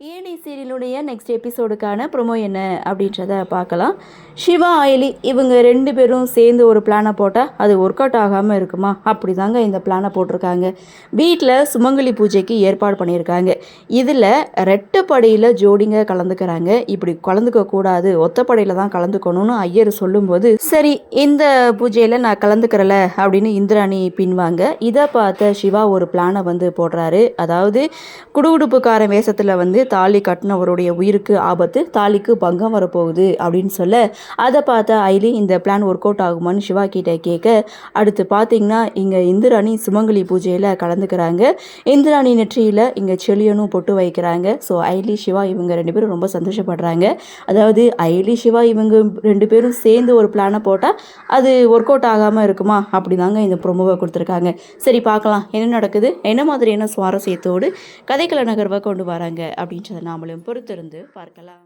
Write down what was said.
ஏடி சீரியலுடைய next எபிசோடுக்கான promo என்ன அப்படின்றத பார்க்கலாம். சிவா அயலி இவங்க 2 பேரும் சேர்ந்து ஒரு பிளானை போட்டால் அது ஒர்க் அவுட் ஆகாமல் இருக்குமா? அப்படி தாங்க இந்த பிளானை போட்டிருக்காங்க. வீட்டில் சுமங்கலி பூஜைக்கு ஏற்பாடு பண்ணியிருக்காங்க. இதில் ரெட்டப்படையில் ஜோடிங்க கலந்துக்கிறாங்க. இப்படி கலந்துக்க கூடாது, ஒத்தப்படையில் தான் கலந்துக்கணும்னு ஐயர் சொல்லும்போது, சரி இந்த பூஜையில் நான் கலந்துக்கிறல அப்படின்னு இந்திராணி பின்வாங்க. இதை பார்த்த சிவா ஒரு பிளானை போடுறாரு. அதாவது குடுகுடுப்புக்காரன் வேஷத்தில் தாலி கட்டினவருடைய உயிருக்கு ஆபத்து, தாலிக்கு பங்கம் வரப்போகுது அப்படின்னு சொல்ல, அதை பார்த்த ஐலி இந்த பிளான் ஒர்க் அவுட் ஆகுமான்னு சிவா கிட்ட கேட்க, அடுத்து பார்த்தீங்கன்னா இங்கே இந்திராணி சுமங்கலி பூஜையில் கலந்துக்கிறாங்க. இந்திராணி நெற்றியில் இங்கே செளியனும் பொட்டு வைக்கிறாங்க. ஸோ ஐலி சிவா இவங்க 2 பேரும் ரொம்ப சந்தோஷப்படுறாங்க. அதாவது ஐலி சிவா இவங்க 2 பேரும் சேர்ந்து ஒரு பிளானை போட்டால் அது ஒர்க் அவுட் ஆகாமல் இருக்குமா? அப்படி தாங்க இந்த ப்ரொமோவை கொடுத்துருக்காங்க. சரி பார்க்கலாம் என்ன நடக்குது, என்ன மாதிரியான சுவாரஸ்யத்தோடு கதைக்கள நகர்வை கொண்டு வராங்க அப்படின்றத நாமளும் பொறுத்திருந்து பார்க்கலாம்.